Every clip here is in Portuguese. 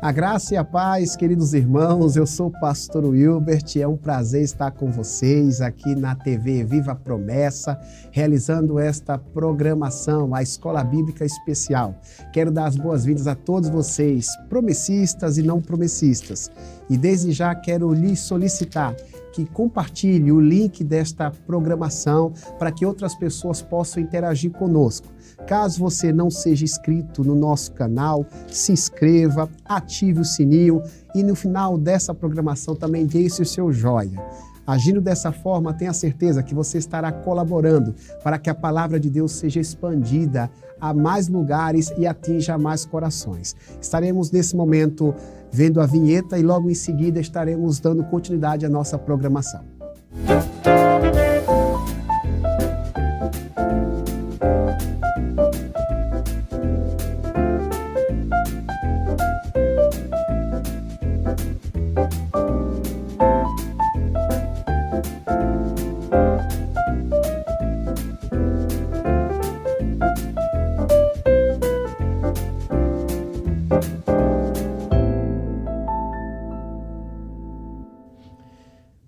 A graça e a paz, queridos irmãos, eu sou o pastor Wilbert, é um prazer estar com vocês aqui na TV Viva Promessa, realizando esta programação, a Escola Bíblica Especial. Quero dar as boas-vindas a todos vocês, promessistas e não promessistas, e desde já quero lhes solicitar que compartilhe o link desta programação para que outras pessoas possam interagir conosco. Caso você não seja inscrito no nosso canal, se inscreva, ative o sininho e no final dessa programação também deixe o seu joinha. Agindo dessa forma, tenha certeza que você estará colaborando para que a palavra de Deus seja expandida a mais lugares e atinja mais corações. Estaremos nesse momento vendo a vinheta e logo em seguida estaremos dando continuidade à nossa programação.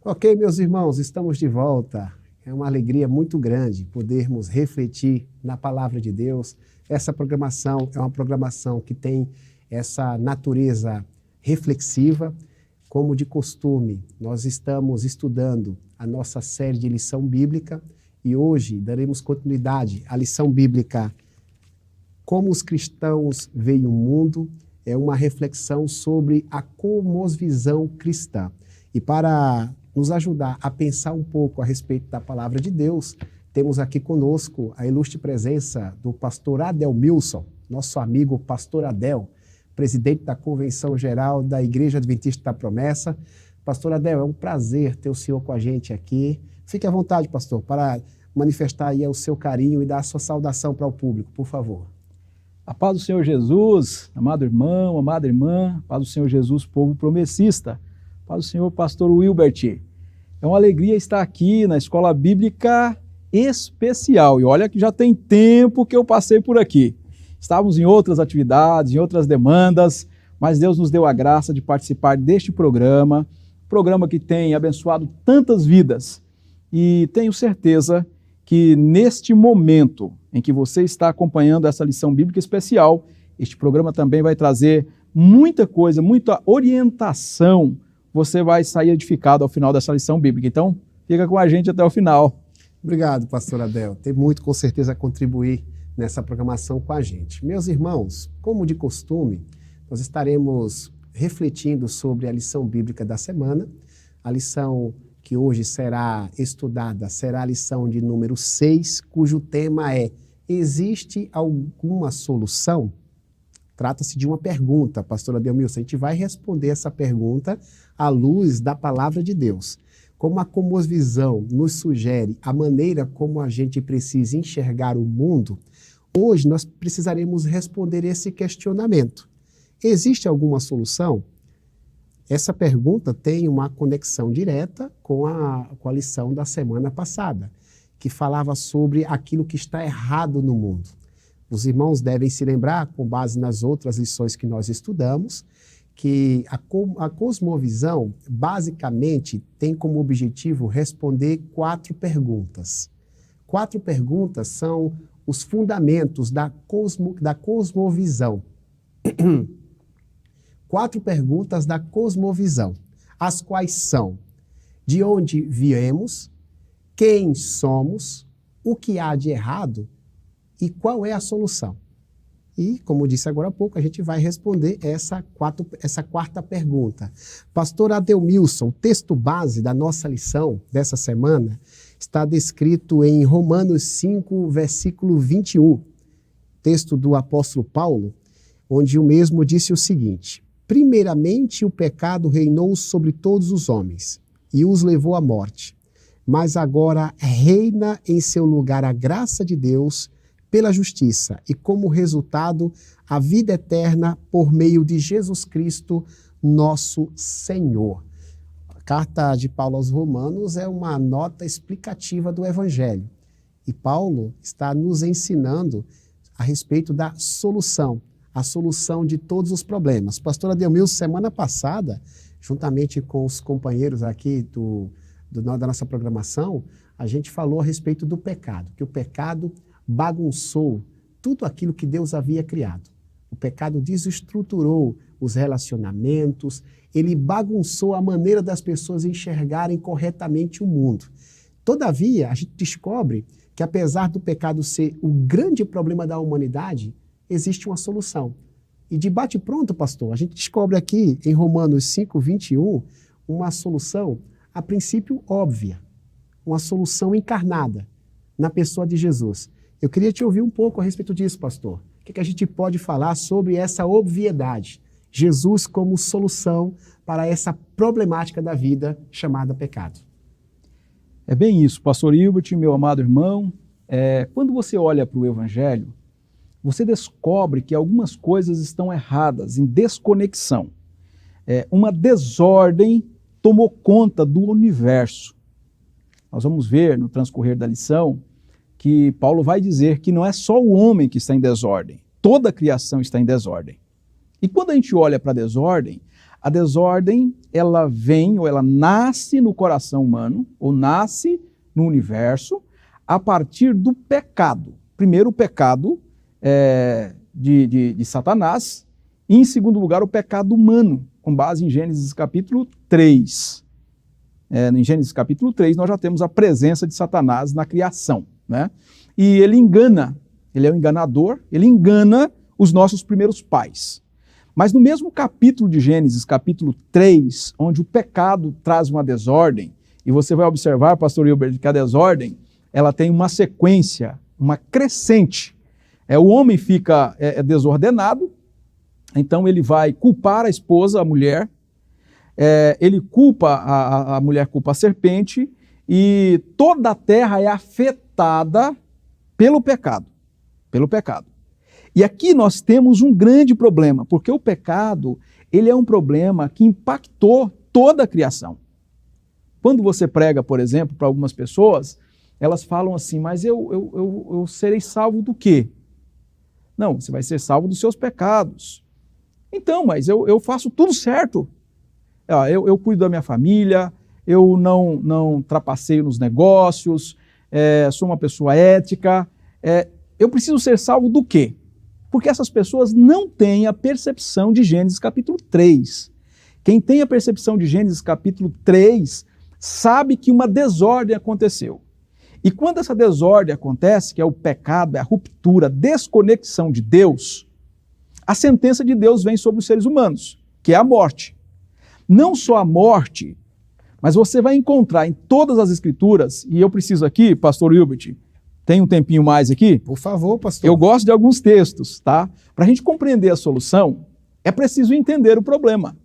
Ok, meus irmãos, estamos de volta. É uma alegria muito grande podermos refletir na palavra de Deus. Essa programação é uma programação que tem essa natureza reflexiva. Como de costume, nós estamos estudando a nossa série de lição bíblica e hoje daremos continuidade à lição bíblica Como os cristãos veem o mundo. É uma reflexão sobre a cosmovisão cristã. E para nos ajudar a pensar um pouco a respeito da palavra de Deus, temos aqui conosco a ilustre presença do pastor Adelmilson, nosso amigo pastor Adel, presidente da Convenção Geral da Igreja Adventista da Promessa. Pastor Adel, é um prazer ter o senhor com a gente aqui. Fique à vontade, pastor, para manifestar aí o seu carinho e dar a sua saudação para o público, por favor. A paz do Senhor Jesus, amado irmão, amada irmã, paz do Senhor Jesus, povo promessista, paz do Senhor pastor Wilbert. É uma alegria estar aqui na Escola Bíblica Especial. E olha que já tem tempo que eu passei por aqui. Estávamos em outras atividades, em outras demandas, mas Deus nos deu a graça de participar deste programa que tem abençoado tantas vidas. E tenho certeza que neste momento em que você está acompanhando essa lição bíblica especial, este programa também vai trazer muita coisa, muita orientação. Você vai sair edificado ao final dessa lição bíblica. Então, fica com a gente até o final. Obrigado, pastor Adel. Tem muito, com certeza, a contribuir nessa programação com a gente. Meus irmãos, como de costume, nós estaremos refletindo sobre a lição bíblica da semana. A lição que hoje será estudada será a lição de número 6, cujo tema é: existe alguma solução? Trata-se de uma pergunta, pastor Adelmilson. A gente vai responder essa pergunta à luz da palavra de Deus. Como a cosmovisão nos sugere a maneira como a gente precisa enxergar o mundo, hoje nós precisaremos responder esse questionamento. Existe alguma solução? Essa pergunta tem uma conexão direta com a lição da semana passada, que falava sobre aquilo que está errado no mundo. Os irmãos devem se lembrar, com base nas outras lições que nós estudamos, que a cosmovisão basicamente tem como objetivo responder 4 perguntas. 4 perguntas são os fundamentos da cosmovisão. 4 perguntas da cosmovisão, as quais são: de onde viemos, quem somos, o que há de errado e qual é a solução? E, como disse agora há pouco, a gente vai responder essa quarta pergunta. Pastor Adelmilson, o texto base da nossa lição dessa semana está descrito em Romanos 5, versículo 21, texto do apóstolo Paulo, onde o mesmo disse o seguinte: primeiramente o pecado reinou sobre todos os homens e os levou à morte, mas agora reina em seu lugar a graça de Deus pela justiça e, como resultado, a vida eterna por meio de Jesus Cristo, nosso Senhor. A carta de Paulo aos Romanos é uma nota explicativa do Evangelho. E Paulo está nos ensinando a respeito da solução, a solução de todos os problemas. Pastor Adelmilson, semana passada, juntamente com os companheiros aqui da nossa programação, a gente falou a respeito do pecado, que o pecado bagunçou tudo aquilo que Deus havia criado. O pecado desestruturou os relacionamentos, ele bagunçou a maneira das pessoas enxergarem corretamente o mundo. Todavia, a gente descobre que apesar do pecado ser o grande problema da humanidade, existe uma solução. E de bate-pronto, pastor, a gente descobre aqui em Romanos 5:21 uma solução, a princípio óbvia, uma solução encarnada na pessoa de Jesus. Eu queria te ouvir um pouco a respeito disso, pastor. O que a gente pode falar sobre essa obviedade? Jesus como solução para essa problemática da vida chamada pecado. É bem isso, pastor Hilbert, meu amado irmão. Quando você olha para o Evangelho, você descobre que algumas coisas estão erradas, em desconexão. Uma desordem tomou conta do universo. Nós vamos ver no transcorrer da lição que Paulo vai dizer que não é só o homem que está em desordem, toda a criação está em desordem. E quando a gente olha para a desordem, ela vem ou ela nasce no coração humano, ou nasce no universo, a partir do pecado. Primeiro, o pecado de Satanás, e em segundo lugar, o pecado humano, com base em Gênesis capítulo 3. Em Gênesis capítulo 3, nós já temos a presença de Satanás na criação, né? E ele engana, ele é um enganador, ele engana os nossos primeiros pais. Mas no mesmo capítulo de Gênesis, capítulo 3, onde o pecado traz uma desordem, e você vai observar, pastor Hilbert, que a desordem, ela tem uma sequência, uma crescente. O homem fica desordenado, então ele vai culpar a esposa, a mulher, ele culpa, a mulher culpa a serpente, e toda a terra é afetada pelo pecado. E aqui nós temos um grande problema, porque o pecado, ele é um problema que impactou toda a criação. Quando você prega, por exemplo, para algumas pessoas, elas falam assim, mas eu serei salvo do quê? Não, você vai ser salvo dos seus pecados. Então, mas eu faço tudo certo. Eu cuido da minha família, eu não trapaceio nos negócios, sou uma pessoa ética. Eu preciso ser salvo do quê? Porque essas pessoas não têm a percepção de Gênesis capítulo 3. Quem tem a percepção de Gênesis capítulo 3 sabe que uma desordem aconteceu. E quando essa desordem acontece, que é o pecado, é a ruptura, a desconexão de Deus, a sentença de Deus vem sobre os seres humanos, que é a morte. Não só a morte, mas você vai encontrar em todas as escrituras, e eu preciso aqui, pastor Hilbert, tem um tempinho mais aqui? Por favor, pastor. Eu gosto de alguns textos, tá? Para a gente compreender a solução, é preciso entender o problema.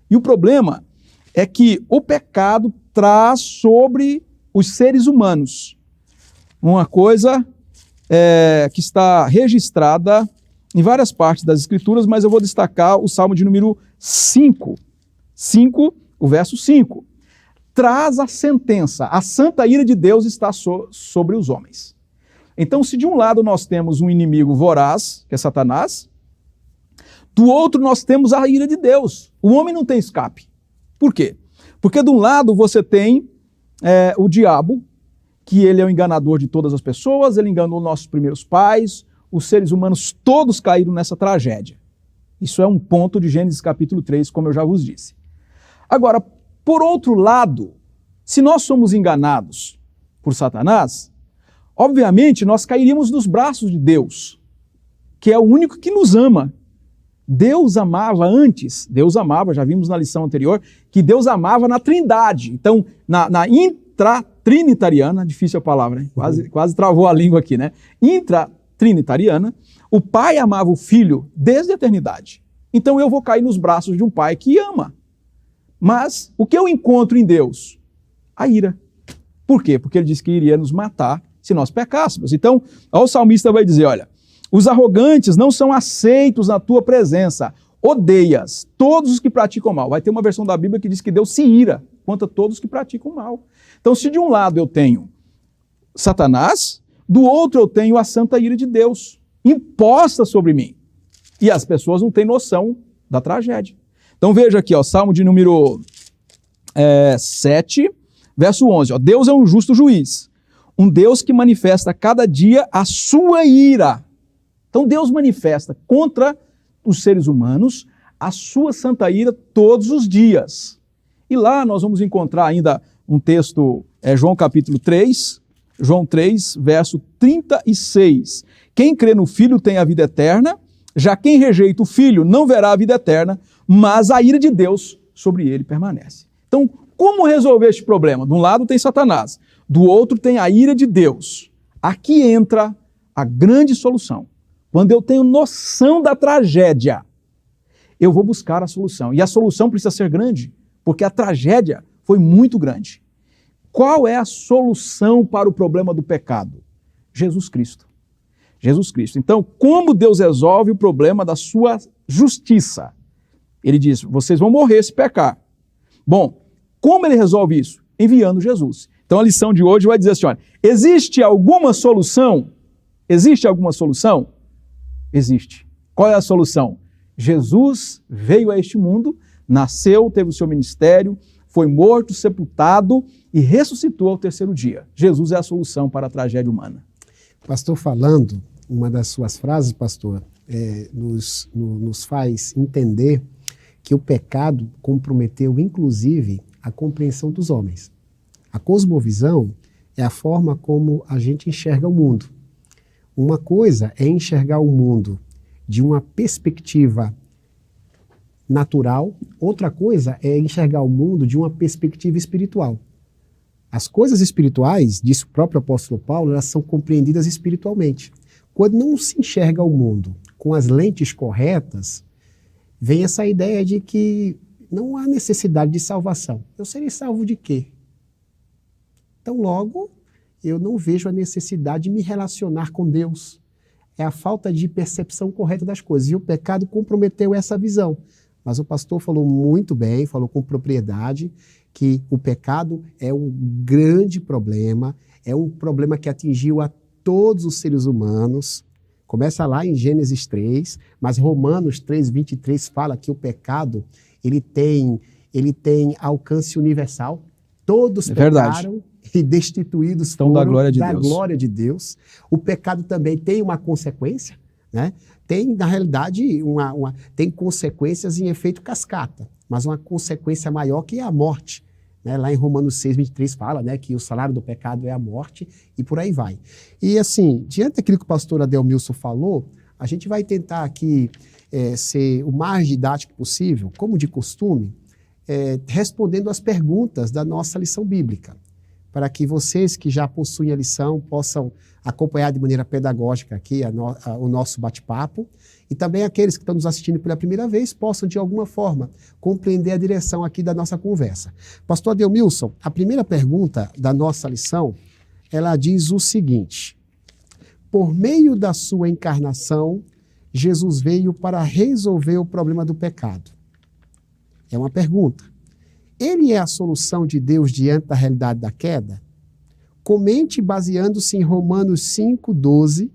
E o problema é que o pecado traz sobre os seres humanos uma coisa que está registrada em várias partes das escrituras, mas eu vou destacar o Salmo de número 5. O verso 5. Traz a sentença, a santa ira de Deus está sobre os homens. Então, se de um lado nós temos um inimigo voraz, que é Satanás, do outro nós temos a ira de Deus. O homem não tem escape. Por quê? Porque de um lado você tem o diabo, que ele é o enganador de todas as pessoas, ele enganou nossos primeiros pais, os seres humanos todos caíram nessa tragédia. Isso é um ponto de Gênesis capítulo 3, como eu já vos disse. Agora, por outro lado, se nós somos enganados por Satanás, obviamente nós cairíamos nos braços de Deus, que é o único que nos ama. Deus amava antes, já vimos na lição anterior, que Deus amava na Trindade. Então, na intratrinitariana, difícil a palavra, né? Quase travou a língua aqui, né? Intratrinitariana, o Pai amava o Filho desde a eternidade. Então eu vou cair nos braços de um Pai que ama. Mas o que eu encontro em Deus? A ira. Por quê? Porque ele disse que iria nos matar se nós pecássemos. Então, o salmista vai dizer, olha, os arrogantes não são aceitos na tua presença, odeias todos os que praticam mal. Vai ter uma versão da Bíblia que diz que Deus se ira contra todos que praticam mal. Então, se de um lado eu tenho Satanás, do outro eu tenho a santa ira de Deus, imposta sobre mim. E as pessoas não têm noção da tragédia. Então veja aqui, ó, Salmo de número 7, verso 11. Ó, Deus é um justo juiz, um Deus que manifesta cada dia a sua ira. Então Deus manifesta contra os seres humanos a sua santa ira todos os dias. E lá nós vamos encontrar ainda um texto, João capítulo 3, João 3, verso 36. Quem crê no Filho tem a vida eterna, já quem rejeita o Filho não verá a vida eterna, mas a ira de Deus sobre ele permanece. Então, como resolver este problema? De um lado tem Satanás, do outro tem a ira de Deus. Aqui entra a grande solução. Quando eu tenho noção da tragédia, eu vou buscar a solução. E a solução precisa ser grande, porque a tragédia foi muito grande. Qual é a solução para o problema do pecado? Jesus Cristo. Jesus Cristo. Então, como Deus resolve o problema da sua justiça? Ele diz, vocês vão morrer se pecar. Bom, como ele resolve isso? Enviando Jesus. Então, a lição de hoje vai dizer assim, olha, existe alguma solução? Existe alguma solução? Existe. Qual é a solução? Jesus veio a este mundo, nasceu, teve o seu ministério, foi morto, sepultado e ressuscitou ao terceiro dia. Jesus é a solução para a tragédia humana. Pastor, falando, uma das suas frases, pastor, nos faz entender que o pecado comprometeu, inclusive, a compreensão dos homens. A cosmovisão é a forma como a gente enxerga o mundo. Uma coisa é enxergar o mundo de uma perspectiva natural, outra coisa é enxergar o mundo de uma perspectiva espiritual. As coisas espirituais, disse o próprio apóstolo Paulo, elas são compreendidas espiritualmente. Quando não se enxerga o mundo com as lentes corretas, vem essa ideia de que não há necessidade de salvação. Eu serei salvo de quê? Então, logo, eu não vejo a necessidade de me relacionar com Deus. É a falta de percepção correta das coisas. E o pecado comprometeu essa visão. Mas o pastor falou muito bem, falou com propriedade, que o pecado é um grande problema, é um problema que atingiu a todos os seres humanos. Começa lá em Gênesis 3, mas Romanos 3, 23 fala que o pecado ele tem alcance universal. Todos pecaram e destituídos foram da glória de Deus. O pecado também tem uma consequência, né? Tem, na realidade, tem consequências em efeito cascata, mas uma consequência maior que é a morte. Né? Lá em Romanos 6, 23 fala, né, que o salário do pecado é a morte e por aí vai. E assim, diante daquilo que o pastor Adelmilson falou, a gente vai tentar aqui ser o mais didático possível, como de costume, respondendo às perguntas da nossa lição bíblica, para que vocês que já possuem a lição possam acompanhar de maneira pedagógica aqui o nosso bate-papo e também aqueles que estão nos assistindo pela primeira vez possam, de alguma forma, compreender a direção aqui da nossa conversa. Pastor Adelmilson, a primeira pergunta da nossa lição, ela diz o seguinte: por meio da sua encarnação, Jesus veio para resolver o problema do pecado. É uma pergunta. Ele é a solução de Deus diante da realidade da queda? Comente baseando-se em Romanos 5, 12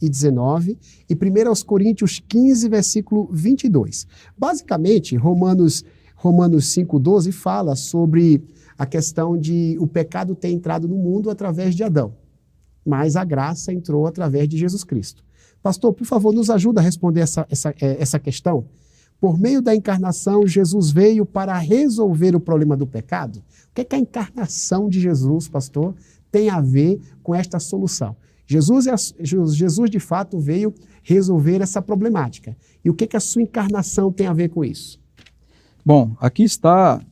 e 19 e 1 Coríntios 15, versículo 22. Basicamente, Romanos 5, 12 fala sobre a questão de o pecado ter entrado no mundo através de Adão, mas a graça entrou através de Jesus Cristo. Pastor, por favor, nos ajuda a responder essa questão. Por meio da encarnação, Jesus veio para resolver o problema do pecado? O que é que a encarnação de Jesus, pastor, tem a ver com esta solução? Jesus de fato veio resolver essa problemática. E o que é que a sua encarnação tem a ver com isso? Bom, aqui está,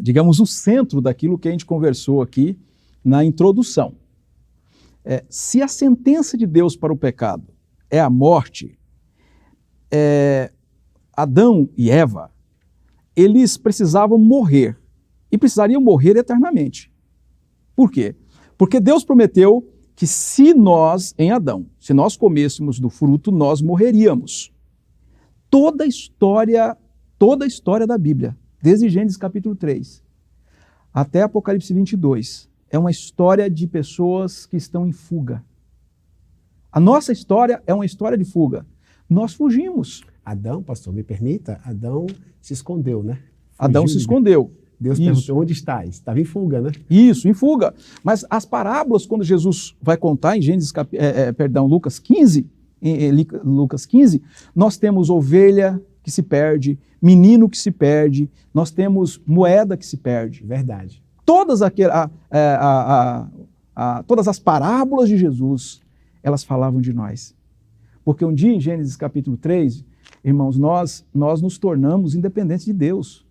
digamos, o centro daquilo que a gente conversou aqui na introdução. Se a sentença de Deus para o pecado é a morte, Adão e Eva, eles precisavam morrer, e precisariam morrer eternamente. Por quê? Porque Deus prometeu que se nós, em Adão, se nós comêssemos do fruto, nós morreríamos. Toda a história da Bíblia, desde Gênesis capítulo 3 até Apocalipse 22, é uma história de pessoas que estão em fuga. A nossa história é uma história de fuga. nós fugimos. Adão, pastor, me permita, Adão se escondeu, né? Adão se escondeu. Deus perguntou, onde estás? Estava em fuga, né? Isso, em fuga. Mas as parábolas, quando Jesus vai contar em Lucas 15, Lucas 15, nós temos ovelha que se perde, menino que se perde, nós temos moeda que se perde. Verdade. Todas as parábolas de Jesus, elas falavam de nós. Porque um dia, em Gênesis capítulo 3, irmãos, nós nos tornamos independentes de Deus.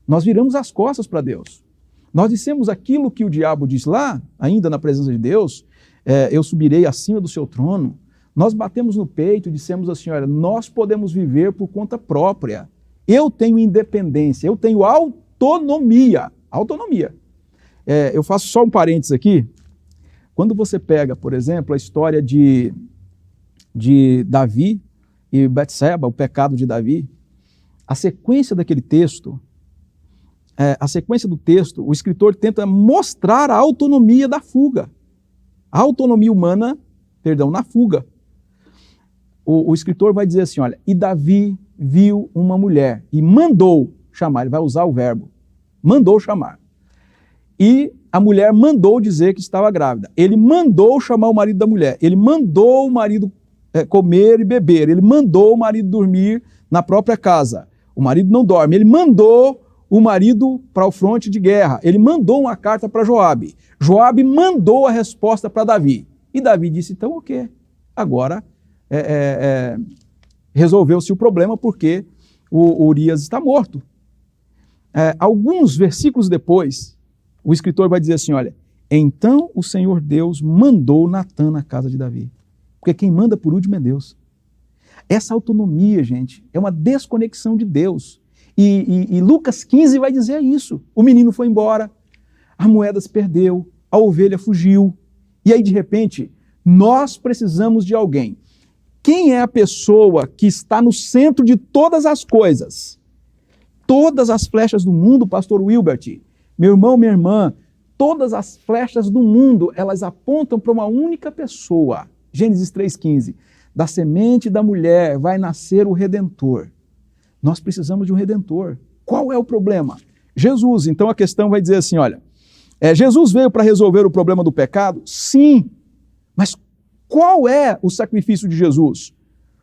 Nós viramos as costas para Deus. Nós dissemos aquilo que o diabo diz lá, ainda na presença de Deus, eu subirei acima do seu trono. Nós batemos no peito e dissemos assim, olha, nós podemos viver por conta própria. Eu tenho independência, eu tenho autonomia. Autonomia. Eu faço só um parênteses aqui. Quando você pega, por exemplo, a história de Davi e Betseba, o pecado de Davi, a sequência daquele texto, o escritor tenta mostrar a autonomia da fuga. A autonomia humana, na fuga. O escritor vai dizer assim, olha, e Davi viu uma mulher e mandou chamar, ele vai usar o verbo, mandou chamar. E a mulher mandou dizer que estava grávida. Ele mandou chamar o marido da mulher, ele mandou o marido comer e beber, ele mandou o marido dormir na própria casa. O marido não dorme, ele mandou o marido para o fronte de guerra, ele mandou uma carta para Joabe. Joabe mandou a resposta para Davi. E Davi disse, então o quê? Agora resolveu-se o problema porque o Urias está morto. Alguns versículos depois, o escritor vai dizer assim, olha, então o Senhor Deus mandou Natã na casa de Davi. Porque quem manda por último é Deus. Essa autonomia, gente, é uma desconexão de Deus. E Lucas 15 vai dizer isso. O menino foi embora, a moeda se perdeu, a ovelha fugiu. E aí, de repente, nós precisamos de alguém. Quem é a pessoa que está no centro de todas as coisas? Todas as flechas do mundo, pastor Wilbert, meu irmão, minha irmã, todas as flechas do mundo, elas apontam para uma única pessoa. Gênesis 3,15. Da semente da mulher vai nascer o Redentor. Nós precisamos de um Redentor. Qual é o problema? Jesus. Então a questão vai dizer assim, olha, Jesus veio para resolver o problema do pecado? Sim. Mas qual é o sacrifício de Jesus?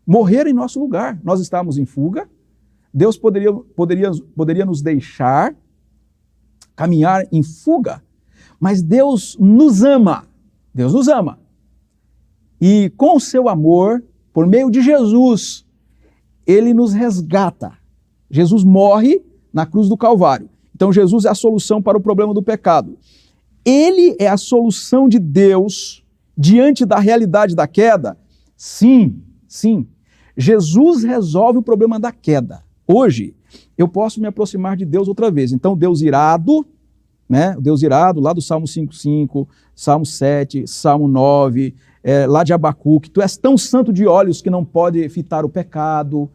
Morrer em nosso lugar. Nós estávamos em fuga. Deus poderia nos deixar caminhar em fuga, mas Deus nos ama. Deus nos ama. E com o seu amor, por meio de Jesus, ele nos resgata. Jesus morre na cruz do Calvário. Então Jesus é a solução para o problema do pecado. Ele é a solução de Deus diante da realidade da queda? Sim, sim. Jesus resolve o problema da queda. Hoje, eu posso me aproximar de Deus outra vez. Então, Deus irado, né? Deus irado, lá do Salmo 5,5, Salmo 7, Salmo 9, lá de Abacuque, tu és tão santo de olhos que não pode fitar o pecado,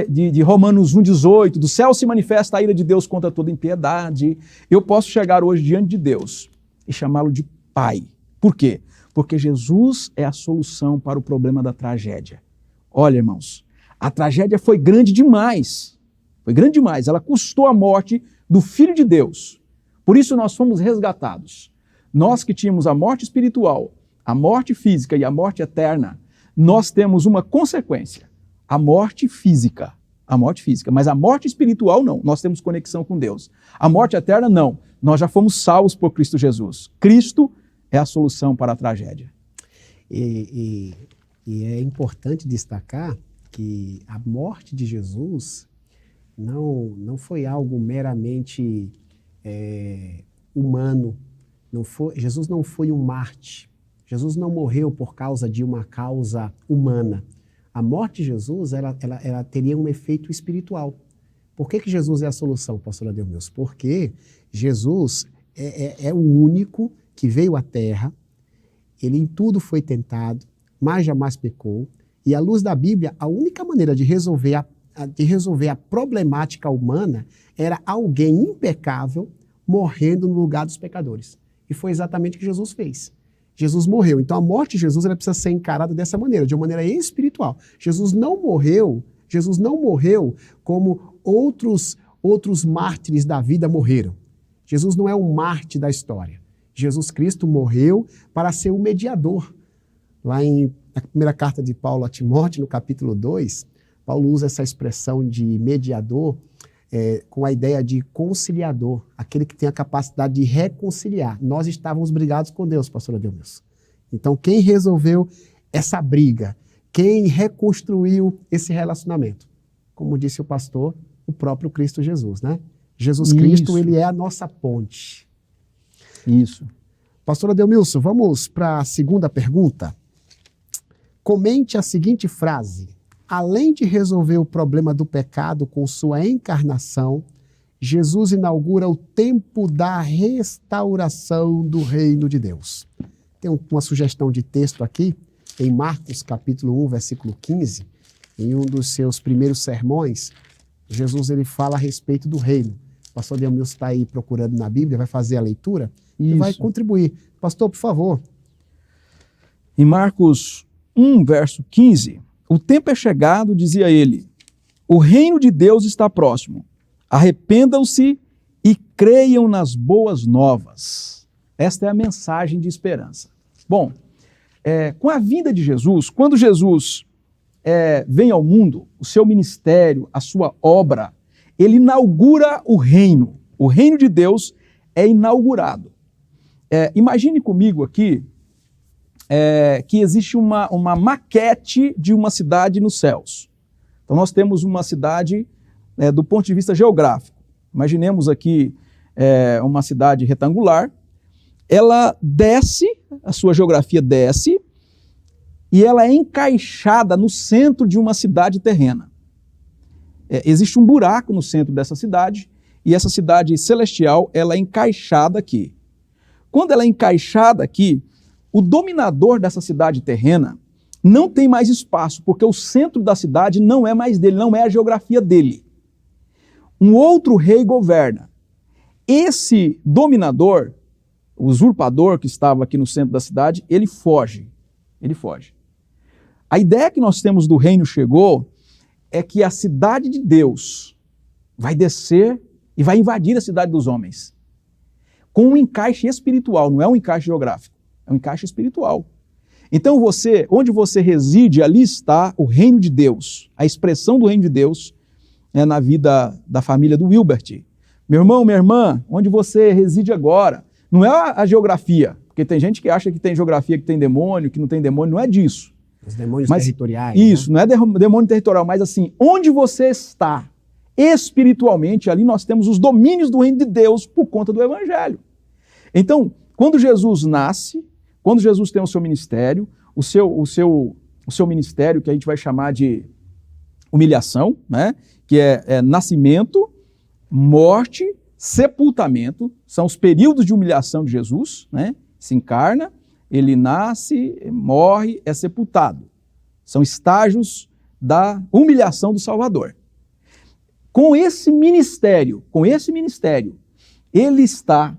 de Romanos 1,18, do céu se manifesta a ira de Deus contra toda impiedade. Eu posso chegar hoje diante de Deus e chamá-lo de Pai. Por quê? Porque Jesus é a solução para o problema da tragédia. Olha, irmãos, a tragédia foi grande demais. Foi grande demais. Ela custou a morte do Filho de Deus. Por isso nós fomos resgatados. Nós que tínhamos a morte espiritual, a morte física e a morte eterna, nós temos uma consequência. A morte física. A morte física. Mas a morte espiritual não. Nós temos conexão com Deus. A morte eterna não. Nós já fomos salvos por Cristo Jesus. Cristo é a solução para a tragédia. E é importante destacar que a morte de Jesus não foi algo meramente humano. Jesus não foi um Marte. Jesus não morreu por causa de uma causa humana. A morte de Jesus ela teria um efeito espiritual. Por que Jesus é a solução, pastor Adelmeus? Porque Jesus é o único que veio à Terra, ele em tudo foi tentado, mas jamais pecou, e à luz da Bíblia, a única maneira de resolver a problemática humana era alguém impecável morrendo no lugar dos pecadores. E foi exatamente o que Jesus fez. Jesus morreu. Então a morte de Jesus ela precisa ser encarada dessa maneira, de uma maneira espiritual. Jesus não morreu como outros mártires da vida morreram. Jesus não é um mártir da história. Jesus Cristo morreu para ser o mediador. Lá na primeira carta de Paulo a Timóteo, no capítulo 2, Paulo usa essa expressão de mediador com a ideia de conciliador, aquele que tem a capacidade de reconciliar. Nós estávamos brigados com Deus, pastor Adelmilson. Então, quem resolveu essa briga? Quem reconstruiu esse relacionamento? Como disse o pastor, o próprio Cristo Jesus, né? Jesus Cristo, ele é a nossa ponte. Isso. Pastor Adelmilson, vamos para a segunda pergunta. Comente a seguinte frase: além de resolver o problema do pecado com sua encarnação, Jesus inaugura o tempo da restauração do reino de Deus. Tem uma sugestão de texto aqui, em Marcos capítulo 1, versículo 15, em um dos seus primeiros sermões, Jesus ele fala a respeito do reino. O pastor Adelmilson está aí procurando na Bíblia, vai fazer a leitura e vai contribuir. Pastor, por favor. Em Marcos 1, verso 15, o tempo é chegado, dizia ele, o reino de Deus está próximo. Arrependam-se e creiam nas boas novas. Esta é a mensagem de esperança. Bom, com a vinda de Jesus, quando Jesus vem ao mundo, o seu ministério, a sua obra, ele inaugura o reino. O reino de Deus é inaugurado. Imagine comigo aqui que existe uma maquete de uma cidade nos céus. Então nós temos uma cidade do ponto de vista geográfico. Imaginemos aqui uma cidade retangular. Ela desce, a sua geografia desce, e ela é encaixada no centro de uma cidade terrena. Existe um buraco no centro dessa cidade, e essa cidade celestial ela é encaixada aqui. Quando ela é encaixada aqui, o dominador dessa cidade terrena não tem mais espaço, porque o centro da cidade não é mais dele, não é a geografia dele. Um outro rei governa. Esse dominador, o usurpador que estava aqui no centro da cidade, ele foge. Ele foge. A ideia que nós temos do reino chegou é que a cidade de Deus vai descer e vai invadir a cidade dos homens. Com um encaixe espiritual, não é um encaixe geográfico, é um encaixe espiritual. Então onde você reside, ali está o reino de Deus, a expressão do reino de Deus na vida da família do Wilbert. Meu irmão, minha irmã, onde você reside agora, não é a geografia, porque tem gente que acha que tem geografia que tem demônio, que não tem demônio, não é disso. Os demônios territoriais. Isso, né? Não é demônio territorial, mas assim, onde você está espiritualmente, ali nós temos os domínios do reino de Deus por conta do evangelho. Então, quando Jesus nasce, quando Jesus tem o seu ministério, o seu ministério que a gente vai chamar de humilhação, né? Que é nascimento, morte, sepultamento, são os períodos de humilhação de Jesus, né? Se encarna, ele nasce, morre, é sepultado. São estágios da humilhação do Salvador. Com esse ministério, ele está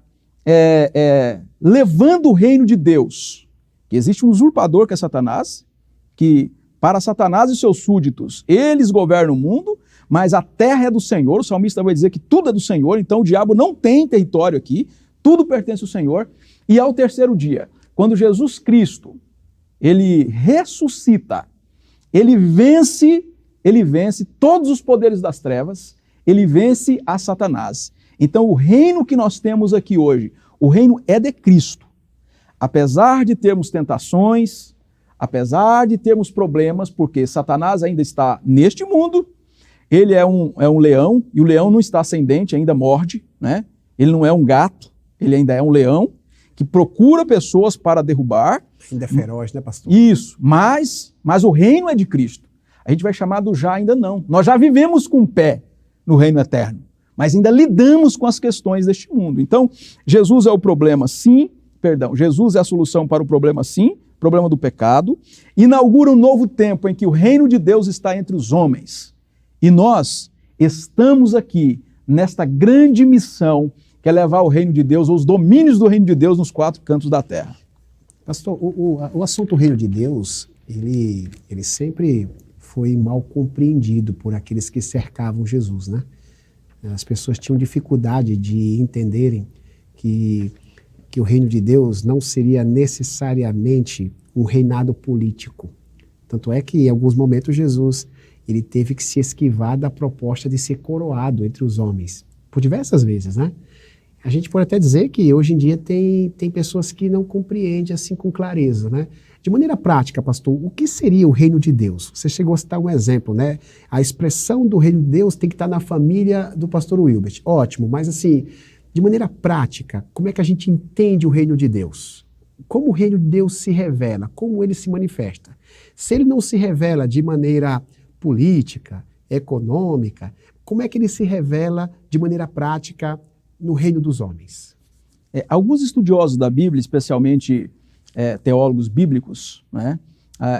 levando o reino de Deus. Que existe um usurpador que é Satanás, que para Satanás e seus súditos, eles governam o mundo, mas a terra é do Senhor. O salmista vai dizer que tudo é do Senhor, então o diabo não tem território aqui, tudo pertence ao Senhor. E ao terceiro dia, quando Jesus Cristo, ele ressuscita, ele vence todos os poderes das trevas, ele vence a Satanás. Então o reino que nós temos aqui hoje, o reino é de Cristo. Apesar de termos tentações, apesar de termos problemas, porque Satanás ainda está neste mundo, ele é um leão, e o leão não está sem dente, ainda morde, né? Ele não é um gato, ele ainda é um leão, que procura pessoas para derrubar. Ainda é feroz, né, pastor? Isso, mas o reino é de Cristo. A gente vai chamar do já ainda não. Nós já vivemos com o pé no reino eterno, mas ainda lidamos com as questões deste mundo. Então, Jesus é o problema, sim, Jesus é a solução para o problema, sim, problema do pecado, inaugura um novo tempo em que o reino de Deus está entre os homens. E nós estamos aqui nesta grande missão que é levar o reino de Deus, ou os domínios do reino de Deus nos quatro cantos da terra. Pastor, o assunto reino de Deus, ele sempre foi mal compreendido por aqueles que cercavam Jesus, né? As pessoas tinham dificuldade de entenderem que o reino de Deus não seria necessariamente um reinado político. Tanto é que, em alguns momentos, Jesus ele teve que se esquivar da proposta de ser coroado entre os homens, por diversas vezes, né? A gente pode até dizer que hoje em dia tem pessoas que não compreendem assim com clareza, né? De maneira prática, pastor, o que seria o reino de Deus? Você chegou a citar um exemplo, né? A expressão do reino de Deus tem que estar na família do pastor Wilbert. Ótimo, mas assim, de maneira prática, como é que a gente entende o reino de Deus? Como o reino de Deus se revela? Como ele se manifesta? Se ele não se revela de maneira política, econômica, como é que ele se revela de maneira prática no reino dos homens? Alguns estudiosos da Bíblia, especialmente teólogos bíblicos, né?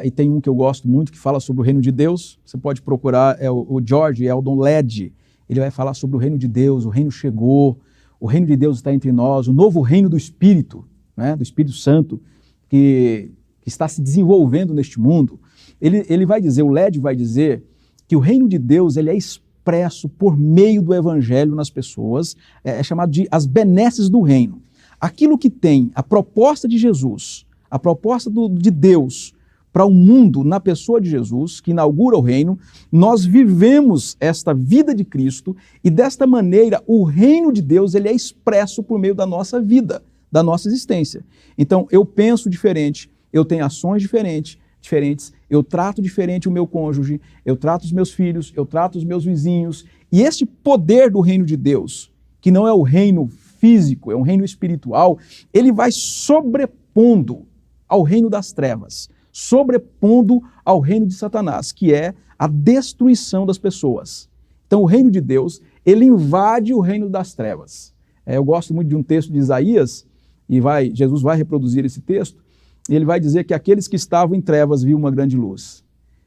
E tem um que eu gosto muito que fala sobre o reino de Deus, você pode procurar, o George Eldon Led, ele vai falar sobre o reino de Deus, o reino chegou, o reino de Deus está entre nós, o novo reino do Espírito, né? Do Espírito Santo, que está se desenvolvendo neste mundo. Ele vai dizer, o Led vai dizer que o reino de Deus ele é expresso por meio do evangelho nas pessoas, é chamado de as benesses do reino. Aquilo que tem a proposta de Jesus, a proposta de Deus para o mundo na pessoa de Jesus, que inaugura o reino, nós vivemos esta vida de Cristo e desta maneira o reino de Deus ele é expresso por meio da nossa vida, da nossa existência. Então eu penso diferente, eu tenho ações diferentes, eu trato diferente o meu cônjuge, eu trato os meus filhos, eu trato os meus vizinhos, e este poder do reino de Deus, que não é o reino físico, é um reino espiritual, ele vai sobrepondo ao reino das trevas, sobrepondo ao reino de Satanás, que é a destruição das pessoas. Então o reino de Deus, ele invade o reino das trevas. Eu gosto muito de um texto de Isaías, e Jesus vai reproduzir esse texto, e ele vai dizer que aqueles que estavam em trevas viam uma grande luz.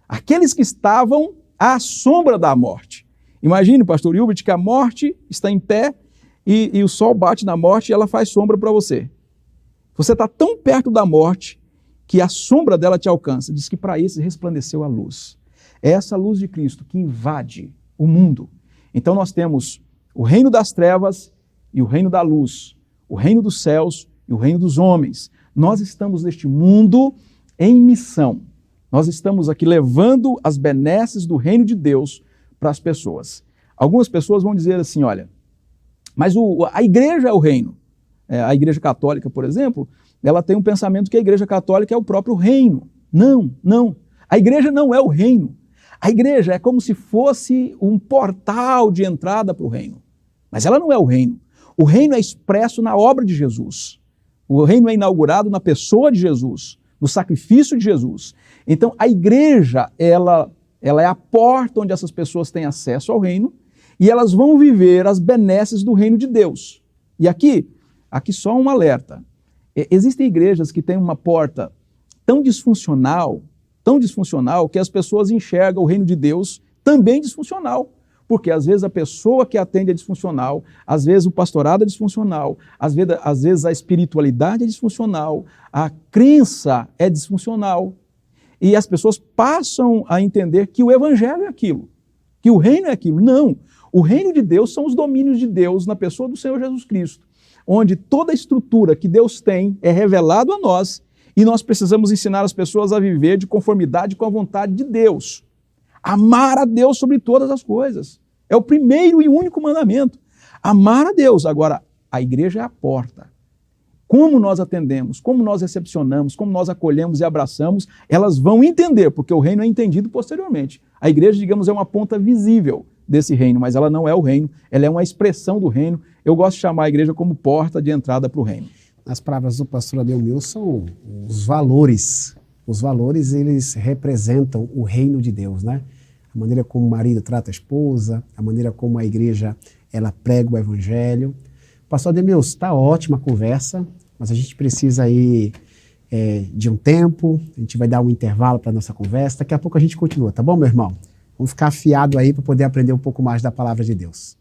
Aqueles que estavam à sombra da morte. Imagine, pastor Hilbert, que a morte está em pé e o sol bate na morte e ela faz sombra para você. Você está tão perto da morte que a sombra dela te alcança. Diz que para isso resplandeceu a luz. É essa luz de Cristo que invade o mundo. Então nós temos o reino das trevas e o reino da luz, o reino dos céus e o reino dos homens. Nós estamos neste mundo em missão. Nós estamos aqui levando as benesses do reino de Deus para as pessoas. Algumas pessoas vão dizer assim, olha, mas a igreja é o reino. A igreja católica, por exemplo, ela tem um pensamento que a igreja católica é o próprio reino. Não. A igreja não é o reino. A igreja é como se fosse um portal de entrada para o reino. Mas ela não é o reino. O reino é expresso na obra de Jesus. O reino é inaugurado na pessoa de Jesus, no sacrifício de Jesus. Então, a igreja, ela é a porta onde essas pessoas têm acesso ao reino e elas vão viver as benesses do reino de Deus. E aqui só um alerta. Existem igrejas que têm uma porta tão disfuncional, que as pessoas enxergam o reino de Deus também disfuncional. Porque às vezes a pessoa que atende é disfuncional, às vezes o pastorado é disfuncional, às vezes a espiritualidade é disfuncional, a crença é disfuncional. E as pessoas passam a entender que o evangelho é aquilo, que o reino é aquilo. Não, o reino de Deus são os domínios de Deus na pessoa do Senhor Jesus Cristo, onde toda a estrutura que Deus tem é revelado a nós e nós precisamos ensinar as pessoas a viver de conformidade com a vontade de Deus. Amar a Deus sobre todas as coisas. É o primeiro e único mandamento. Amar a Deus. Agora, a igreja é a porta. Como nós atendemos, como nós recepcionamos, como nós acolhemos e abraçamos, elas vão entender, porque o reino é entendido posteriormente. A igreja, digamos, é uma ponta visível desse reino, mas ela não é o reino, ela é uma expressão do reino. Eu gosto de chamar a igreja como porta de entrada para o reino. Nas palavras do pastor Ademilson, os valores. Os valores, eles representam o reino de Deus, né? A maneira como o marido trata a esposa, a maneira como a igreja ela prega o evangelho. Pastor Ademilson, está ótima a conversa, mas a gente precisa aí de um tempo, a gente vai dar um intervalo para a nossa conversa, daqui a pouco a gente continua, tá bom, meu irmão? Vamos ficar afiado aí para poder aprender um pouco mais da palavra de Deus.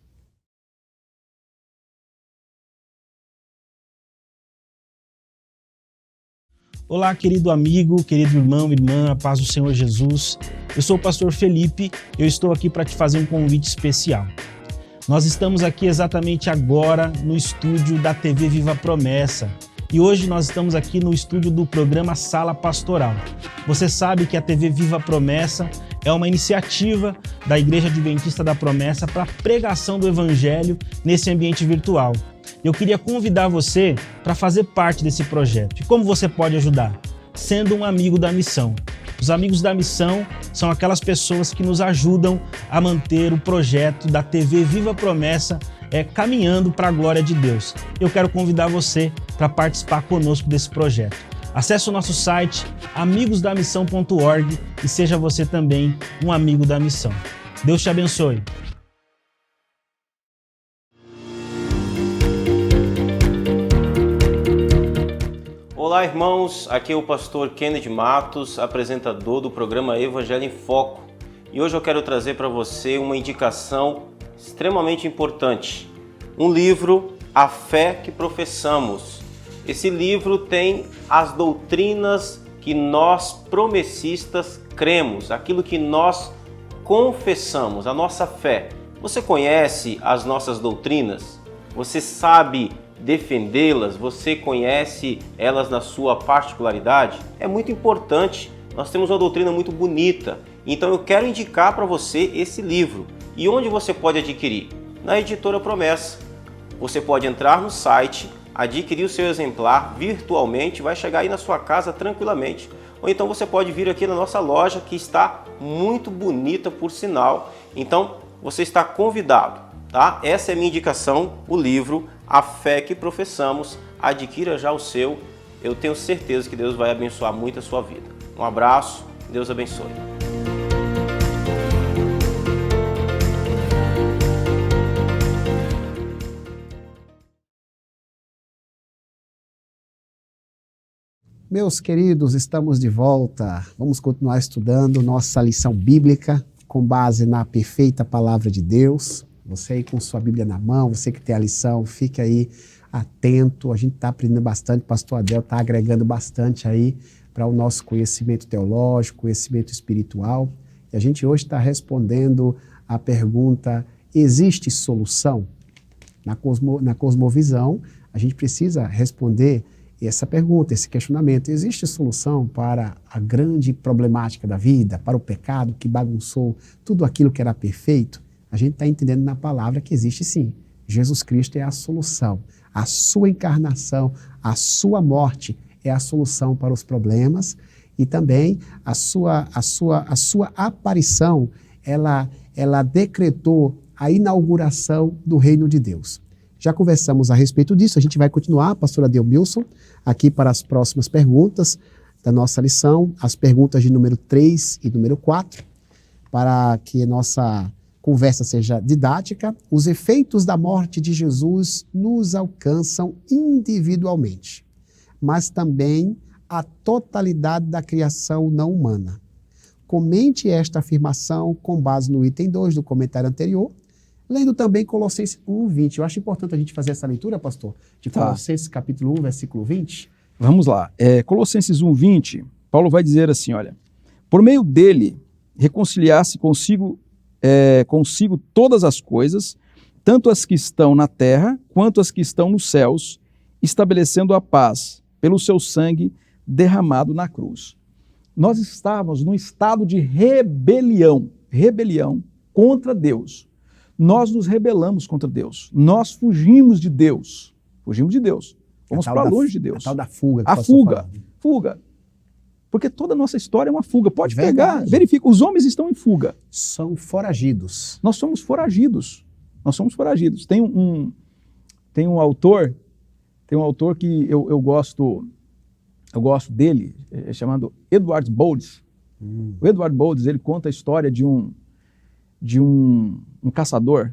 Olá, querido amigo, querido irmão, irmã, a paz do Senhor Jesus. Eu sou o pastor Felipe e eu estou aqui para te fazer um convite especial. Nós estamos aqui exatamente agora no estúdio da TV Viva Promessa e hoje nós estamos aqui no estúdio do programa Sala Pastoral. Você sabe que a TV Viva Promessa é uma iniciativa da Igreja Adventista da Promessa para a pregação do Evangelho nesse ambiente virtual. Eu queria convidar você para fazer parte desse projeto. E como você pode ajudar? Sendo um amigo da missão. Os amigos da missão são aquelas pessoas que nos ajudam a manter o projeto da TV Viva Promessa caminhando para a glória de Deus. Eu quero convidar você para participar conosco desse projeto. Acesse o nosso site amigosdamissão.org e seja você também um amigo da missão. Deus te abençoe. Olá, irmãos, aqui é o pastor Kennedy Matos, apresentador do programa Evangelho em Foco. E hoje eu quero trazer para você uma indicação extremamente importante. Um livro, A Fé que Professamos. Esse livro tem as doutrinas que nós promessistas cremos, aquilo que nós confessamos, a nossa fé. Você conhece as nossas doutrinas? Você sabe defendê-las? Você conhece elas na sua particularidade? É muito importante. Nós temos uma doutrina muito bonita. Então eu quero indicar para você esse livro. E onde você pode adquirir? Na Editora Promessa. Você pode entrar no site, adquirir o seu exemplar virtualmente, vai chegar aí na sua casa tranquilamente. Ou então você pode vir aqui na nossa loja, que está muito bonita por sinal. Então você está convidado, tá? Essa é a minha indicação, o livro A Fé que Professamos. Adquira já o seu. Eu tenho certeza que Deus vai abençoar muito a sua vida. Um abraço, Deus abençoe. Meus queridos, estamos de volta. Vamos continuar estudando nossa lição bíblica com base na perfeita palavra de Deus. Você aí com sua Bíblia na mão, você que tem a lição, fique aí atento. A gente está aprendendo bastante, o pastor Adel está agregando bastante aí para o nosso conhecimento teológico, conhecimento espiritual. E a gente hoje está respondendo a pergunta: existe solução? Na cosmovisão, a gente precisa responder essa pergunta, esse questionamento. Existe solução para a grande problemática da vida, para o pecado que bagunçou tudo aquilo que era perfeito? A gente está entendendo na palavra que existe sim. Jesus Cristo é a solução. A sua encarnação, a sua morte é a solução para os problemas, e também a sua aparição, ela decretou a inauguração do reino de Deus. Já conversamos a respeito disso, a gente vai continuar, pastor Ademilson, aqui para as próximas perguntas da nossa lição, as perguntas de número 3 e número 4, para que nossa conversa seja didática. Os efeitos da morte de Jesus nos alcançam individualmente, mas também a totalidade da criação não humana. Comente esta afirmação com base no item 2 do comentário anterior, lendo também Colossenses 1:20. Eu acho importante a gente fazer essa leitura, pastor, de Colossenses capítulo 1, versículo 20. Vamos lá. Colossenses 1:20, Paulo vai dizer assim, olha: por meio dele, reconciliar-se consigo todas as coisas, tanto as que estão na terra, quanto as que estão nos céus, estabelecendo a paz pelo seu sangue derramado na cruz. Nós estávamos num estado de rebelião contra Deus. Nós nos rebelamos contra Deus. Nós fugimos de Deus. Vamos para longe de Deus. A tal da fuga. A fuga. Porque toda a nossa história é uma fuga. Pode pegar, verifica. Os homens estão em fuga. São foragidos. Nós somos foragidos. Tem um autor que eu gosto dele, chamado Edward Boles. O Edward Boles, ele conta a história de um caçador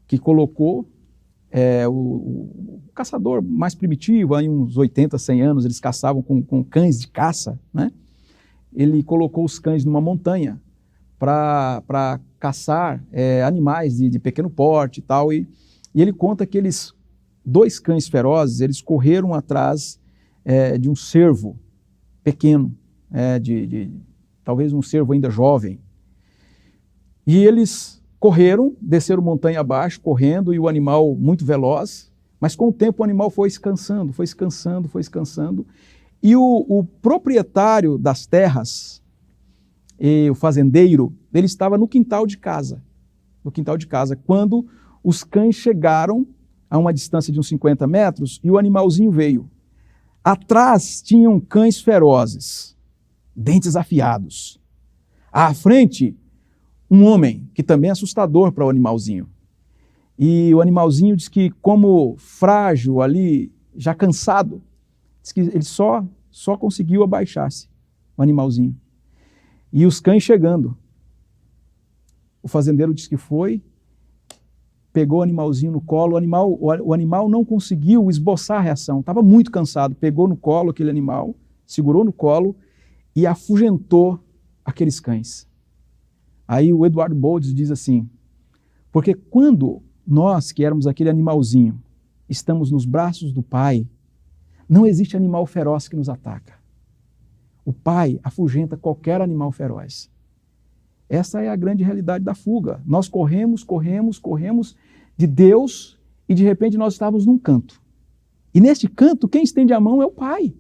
que colocou o caçador mais primitivo, aí uns 80, 100 anos, eles caçavam com cães de caça, né? Ele colocou os cães numa montanha para caçar animais de pequeno porte e tal, e ele conta que dois cães ferozes, eles correram atrás de um cervo pequeno, talvez um cervo ainda jovem. E eles correram, desceram montanha abaixo, correndo, e o animal muito veloz, mas com o tempo o animal foi se cansando, e o proprietário das terras, e o fazendeiro, ele estava no quintal de casa, quando os cães chegaram a uma distância de uns 50 metros e o animalzinho veio. Atrás tinham cães ferozes, dentes afiados. À frente, um homem, que também é assustador para o animalzinho. E o animalzinho diz que, como frágil ali, já cansado, diz que ele só conseguiu abaixar-se, o animalzinho. E os cães chegando. O fazendeiro disse que foi, pegou o animalzinho no colo, o animal não conseguiu esboçar a reação, estava muito cansado, pegou no colo aquele animal, segurou no colo e afugentou aqueles cães. Aí o Eduardo Boldes diz assim, porque quando nós, que éramos aquele animalzinho, estamos nos braços do Pai, não existe animal feroz que nos ataca. O Pai afugenta qualquer animal feroz. Essa é a grande realidade da fuga. Nós corremos de Deus e de repente nós estávamos num canto. E neste canto, quem estende a mão é o Pai.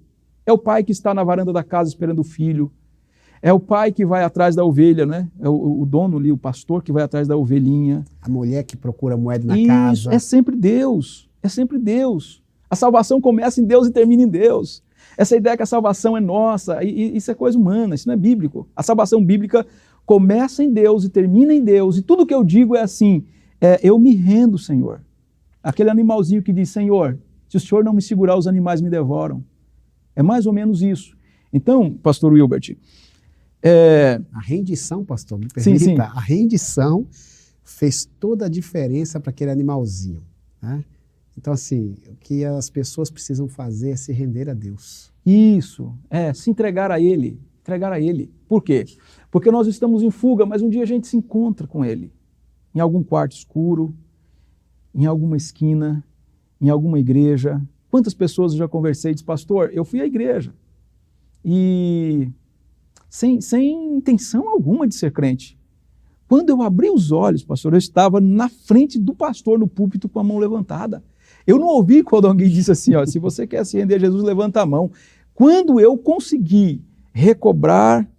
É o pai que está na varanda da casa esperando o filho. É o pai que vai atrás da ovelha, né? É o dono ali, o pastor que vai atrás da ovelhinha. A mulher que procura moeda na Isso, casa. É sempre Deus. É sempre Deus. A salvação começa em Deus e termina em Deus. Essa ideia que a salvação é nossa, isso é coisa humana, isso não é bíblico. A salvação bíblica começa em Deus e termina em Deus. E tudo que eu digo é assim, eu me rendo, Senhor. Aquele animalzinho que diz, Senhor, se o Senhor não me segurar, os animais me devoram. É mais ou menos isso. Então, pastor Wilbert... A rendição, pastor, me permita, sim. A rendição fez toda a diferença para aquele animalzinho, né? Então, assim, o que as pessoas precisam fazer é se render a Deus. Isso, se entregar a Ele, Por quê? Porque nós estamos em fuga, mas um dia a gente se encontra com Ele, em algum quarto escuro, em alguma esquina, em alguma igreja. Quantas pessoas eu já conversei e disse, pastor, eu fui à igreja e sem intenção alguma de ser crente. Quando eu abri os olhos, pastor, eu estava na frente do pastor no púlpito com a mão levantada. Eu não ouvi quando alguém disse assim, ó, se você quer se render a Jesus, levanta a mão. Quando eu consegui recobrar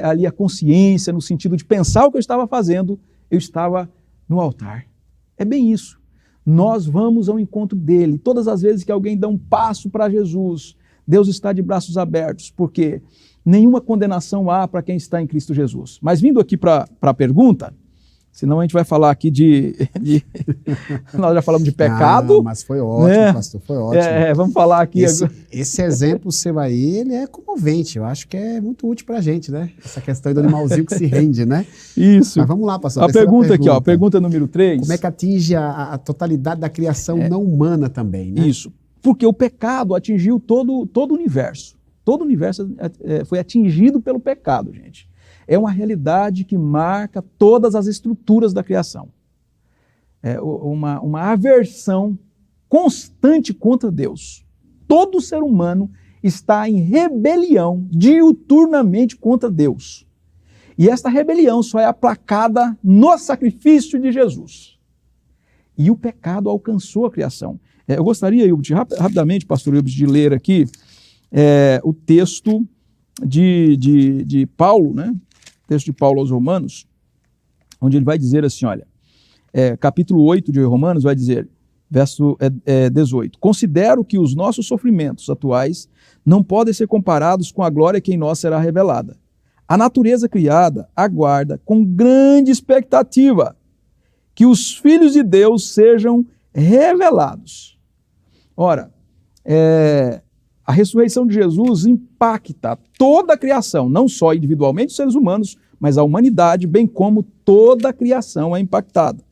ali a consciência, no sentido de pensar o que eu estava fazendo, eu estava no altar. É bem isso. Nós vamos ao encontro dele. Todas as vezes que alguém dá um passo para Jesus, Deus está de braços abertos, porque nenhuma condenação há para quem está em Cristo Jesus. Mas vindo aqui para a pergunta, senão a gente vai falar aqui nós já falamos de pecado. Mas foi ótimo, pastor, foi ótimo. Vamos falar aqui. Esse exemplo seu aí, ele é comovente. Eu acho que é muito útil para a gente, né? Essa questão aí do animalzinho que se rende, né? Isso. Mas vamos lá, pastor. A pergunta aqui, ó, pergunta número 3. Como é que atinge a totalidade da criação não humana também, né? Isso. Porque o pecado atingiu todo o universo. Todo o universo foi atingido pelo pecado, gente. É uma realidade que marca todas as estruturas da criação. É uma aversão constante contra Deus. Todo ser humano está em rebelião diuturnamente contra Deus. E esta rebelião só é aplacada no sacrifício de Jesus. E o pecado alcançou a criação. Eu gostaria, rapidamente, pastor Wilbert, de ler aqui o texto de Paulo, né? O texto de Paulo aos Romanos, onde ele vai dizer assim, olha, capítulo 8 de Romanos vai dizer, verso 18, considero que os nossos sofrimentos atuais não podem ser comparados com a glória que em nós será revelada. A natureza criada aguarda com grande expectativa que os filhos de Deus sejam revelados. Ora, a ressurreição de Jesus impacta toda a criação, não só individualmente os seres humanos, mas a humanidade, bem como toda a criação é impactada.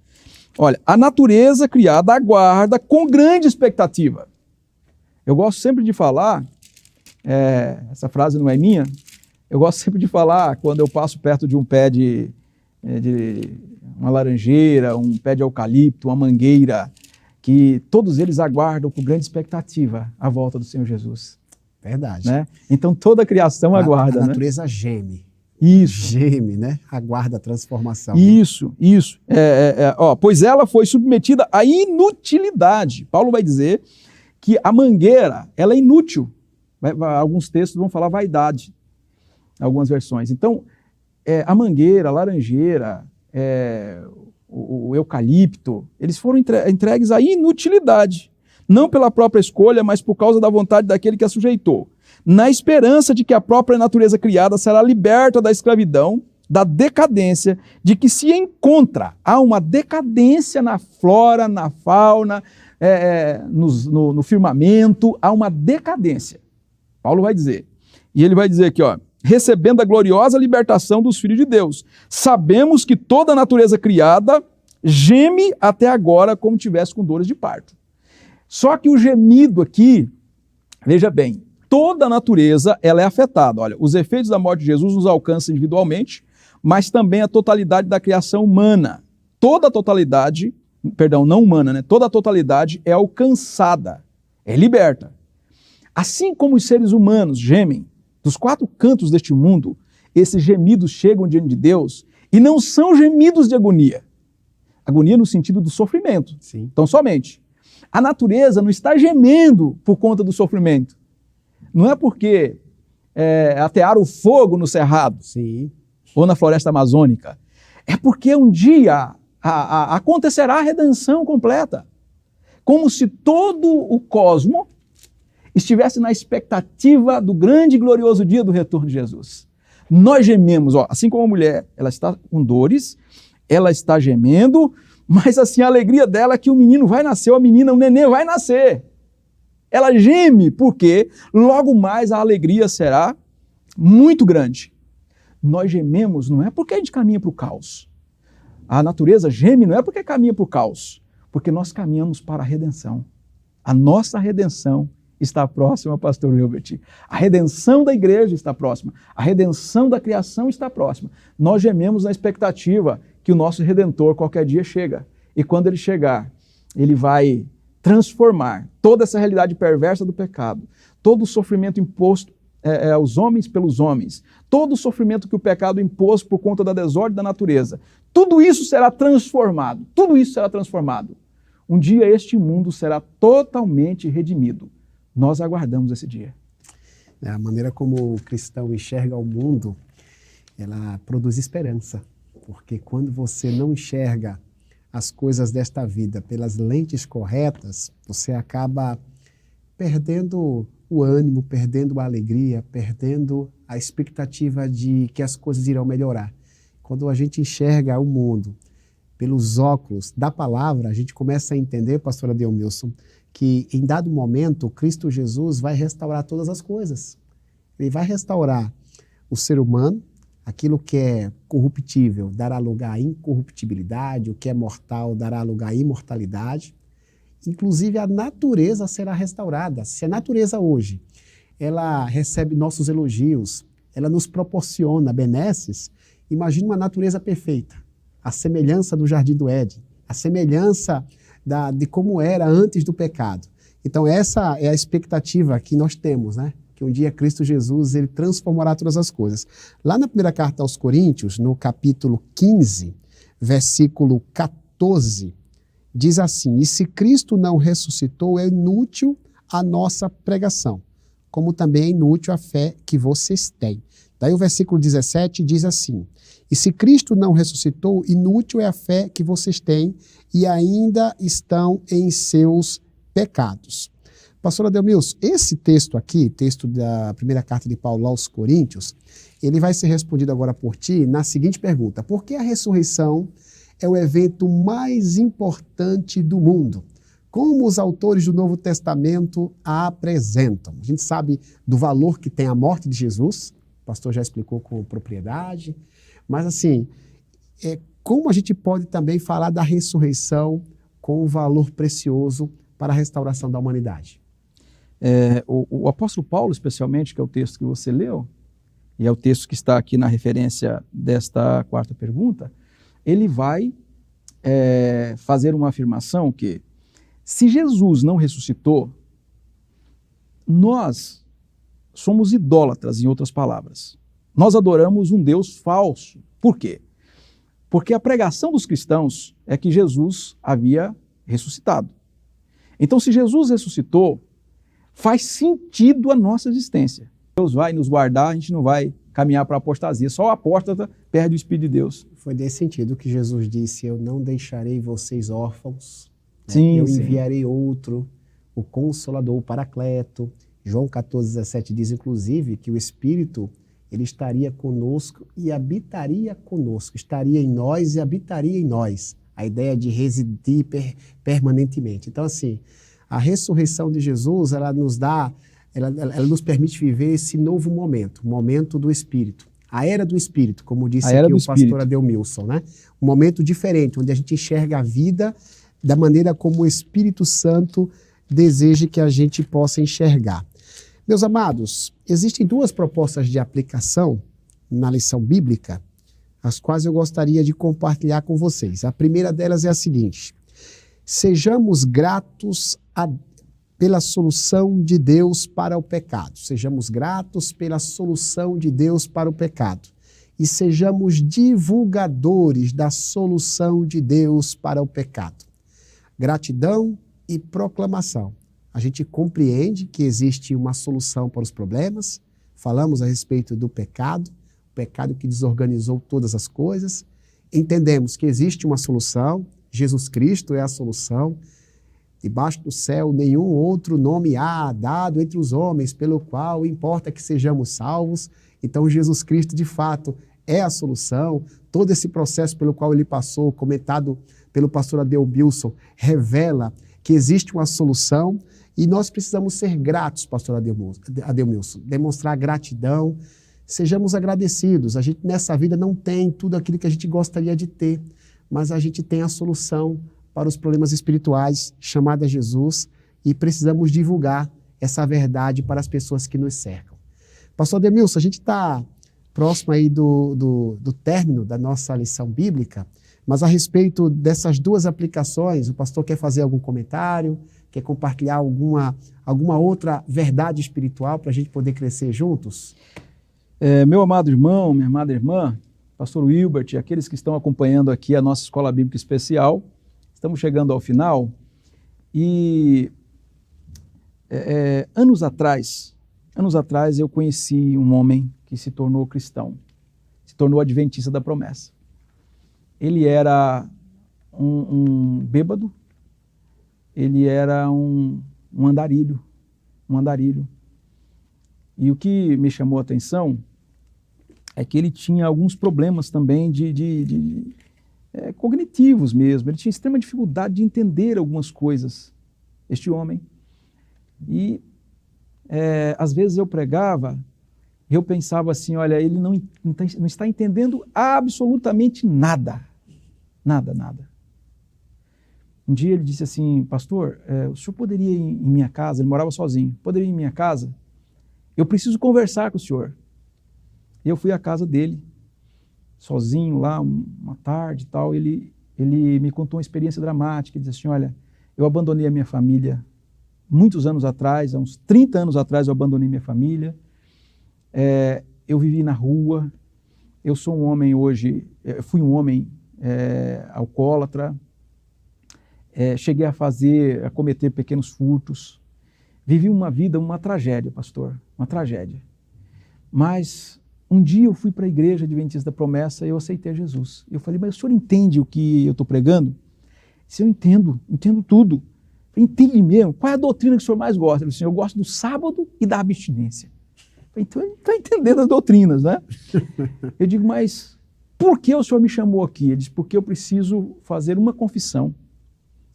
Olha, a natureza criada aguarda com grande expectativa. Eu gosto sempre de falar, essa frase não é minha, eu gosto sempre de falar quando eu passo perto de um pé de uma laranjeira, um pé de eucalipto, uma mangueira, que todos eles aguardam com grande expectativa a volta do Senhor Jesus. Verdade. né? Então toda a criação aguarda, A né? natureza geme. Isso. Geme, né? Aguarda a transformação. Isso. Pois ela foi submetida à inutilidade. Paulo vai dizer que a mangueira, ela é inútil. Alguns textos vão falar vaidade, algumas versões. Então, a mangueira, a laranjeira, o eucalipto, eles foram entregues à inutilidade. Não pela própria escolha, mas por causa da vontade daquele que a sujeitou, na esperança de que a própria natureza criada será liberta da escravidão, da decadência, de que se encontra. Há uma decadência na flora, na fauna, no firmamento, há uma decadência. Paulo vai dizer. E ele vai dizer aqui, ó, recebendo a gloriosa libertação dos filhos de Deus. Sabemos que toda a natureza criada geme até agora como tivesse com dores de parto. Só que o gemido aqui, veja bem, toda a natureza ela é afetada. Olha, os efeitos da morte de Jesus nos alcançam individualmente, mas também a totalidade da criação humana. Toda a totalidade, perdão, não humana, né? Toda a totalidade é alcançada, é liberta. Assim como os seres humanos gemem dos quatro cantos deste mundo, esses gemidos chegam diante de Deus e não são gemidos de agonia. Agonia no sentido do sofrimento. Sim. Então, somente. A natureza não está gemendo por conta do sofrimento. Não é porque atearam o fogo no cerrado, Sim. ou na floresta amazônica. É porque um dia acontecerá a redenção completa. Como se todo o cosmo estivesse na expectativa do grande e glorioso dia do retorno de Jesus. Nós gememos, assim como a mulher, ela está com dores, ela está gemendo, mas assim a alegria dela é que o menino vai nascer, ou a menina, o neném vai nascer. Ela geme porque logo mais a alegria será muito grande. Nós gememos não é porque a gente caminha para o caos. A natureza geme não é porque caminha para o caos, porque nós caminhamos para a redenção. A nossa redenção está próxima, pastor Wilbert. A redenção da igreja está próxima. A redenção da criação está próxima. Nós gememos na expectativa que o nosso Redentor qualquer dia chega. E quando ele chegar, ele vai transformar toda essa realidade perversa do pecado, todo o sofrimento imposto aos homens pelos homens, todo o sofrimento que o pecado impôs por conta da desordem da natureza, tudo isso será transformado, tudo isso será transformado. Um dia este mundo será totalmente redimido. Nós aguardamos esse dia. A maneira como o cristão enxerga o mundo, ela produz esperança, porque quando você não enxerga as coisas desta vida pelas lentes corretas, você acaba perdendo o ânimo, perdendo a alegria, perdendo a expectativa de que as coisas irão melhorar. Quando a gente enxerga o mundo pelos óculos da palavra, a gente começa a entender, pastor Adelmilson, que em dado momento, Cristo Jesus vai restaurar todas as coisas. Ele vai restaurar o ser humano, aquilo que é corruptível dará lugar à incorruptibilidade, o que é mortal dará lugar à imortalidade. Inclusive a natureza será restaurada. Se a natureza hoje, ela recebe nossos elogios, ela nos proporciona benesses, imagine uma natureza perfeita, a semelhança do Jardim do Éden, a semelhança de como era antes do pecado. Então essa é a expectativa que nós temos, né? Que um dia Cristo Jesus ele transformará todas as coisas. Lá na primeira carta aos Coríntios, no capítulo 15, versículo 14, diz assim: e se Cristo não ressuscitou, é inútil a nossa pregação, como também é inútil a fé que vocês têm. Daí o versículo 17 diz assim: e se Cristo não ressuscitou, inútil é a fé que vocês têm e ainda estão em seus pecados. Pastor Adelmilson, esse texto aqui, texto da primeira carta de Paulo aos Coríntios, ele vai ser respondido agora por ti na seguinte pergunta: por que a ressurreição é o evento mais importante do mundo? Como os autores do Novo Testamento a apresentam? A gente sabe do valor que tem a morte de Jesus, o pastor já explicou com propriedade, mas assim, como a gente pode também falar da ressurreição com um valor precioso para a restauração da humanidade? O apóstolo Paulo, especialmente, que é o texto que você leu, e é o texto que está aqui na referência desta quarta pergunta, ele vai fazer uma afirmação que, se Jesus não ressuscitou, nós somos idólatras, em outras palavras. Nós adoramos um Deus falso. Por quê? Porque a pregação dos cristãos é que Jesus havia ressuscitado. Então, se Jesus ressuscitou, faz sentido a nossa existência. Deus vai nos guardar, a gente não vai caminhar para a apostasia. Só o apóstata perde o Espírito de Deus. Foi nesse sentido que Jesus disse, eu não deixarei vocês órfãos, né? Sim, Eu sim. enviarei outro, o Consolador, o Paracleto. João 14,17 diz, inclusive, que o Espírito ele estaria conosco e habitaria conosco, estaria em nós e habitaria em nós. A ideia de residir permanentemente. Então, assim, a ressurreição de Jesus, ela nos dá, ela nos permite viver esse novo momento, o momento do Espírito. A era do Espírito, como disse aqui o pastor Ademilson, né? Um momento diferente, onde a gente enxerga a vida da maneira como o Espírito Santo deseja que a gente possa enxergar. Meus amados, existem duas propostas de aplicação na lição bíblica, as quais eu gostaria de compartilhar com vocês. A primeira delas é a seguinte: sejamos gratos pela solução de Deus para o pecado. Sejamos gratos pela solução de Deus para o pecado. E sejamos divulgadores da solução de Deus para o pecado. Gratidão e proclamação. A gente compreende que existe uma solução para os problemas. Falamos a respeito do pecado, o pecado que desorganizou todas as coisas. Entendemos que existe uma solução, Jesus Cristo é a solução. Debaixo do céu, nenhum outro nome há dado entre os homens, pelo qual importa que sejamos salvos. Então, Jesus Cristo, de fato, é a solução. Todo esse processo pelo qual ele passou, comentado pelo pastor Ademilson, revela que existe uma solução e nós precisamos ser gratos, pastor Ademilson, demonstrar gratidão. Sejamos agradecidos. A gente nessa vida não tem tudo aquilo que a gente gostaria de ter, mas a gente tem a solução para os problemas espirituais, chamada Jesus, e precisamos divulgar essa verdade para as pessoas que nos cercam. Pastor Ademilson, a gente está próximo aí do término da nossa lição bíblica, mas a respeito dessas duas aplicações, o pastor quer fazer algum comentário, quer compartilhar alguma outra verdade espiritual para a gente poder crescer juntos? Meu amado irmão, minha amada irmã, pastor Wilbert e aqueles que estão acompanhando aqui a nossa Escola Bíblica Especial, estamos chegando ao final e anos atrás eu conheci um homem que se tornou cristão, se tornou adventista da promessa. Ele era um bêbado, ele era um andarilho. E o que me chamou a atenção é que ele tinha alguns problemas também cognitivos mesmo. Ele tinha extrema dificuldade de entender algumas coisas, este homem. E às vezes eu pregava e eu pensava assim, olha, ele não está entendendo absolutamente nada. Nada. Um dia ele disse assim, pastor, o senhor poderia ir em minha casa? Ele morava sozinho. Poderia ir em minha casa? Eu preciso conversar com o senhor. E eu fui à casa dele, sozinho lá, uma tarde e tal. Ele me contou uma experiência dramática. Ele disse assim, olha, eu abandonei a minha família muitos anos atrás, há uns 30 anos atrás eu abandonei minha família. Eu vivi na rua. Eu sou um homem hoje, fui um homem alcoólatra. Cheguei a cometer pequenos furtos. Vivi uma vida, uma tragédia, pastor, uma tragédia. Mas um dia eu fui para a igreja Adventista da Promessa e eu aceitei Jesus. Eu falei, mas o senhor entende o que eu estou pregando? Se eu entendo tudo. Eu falei, entende mesmo? Qual é a doutrina que o senhor mais gosta? Ele disse, eu gosto do sábado e da abstinência. Eu falei, então ele está entendendo as doutrinas, né? Eu digo, mas por que o senhor me chamou aqui? Ele disse, porque eu preciso fazer uma confissão.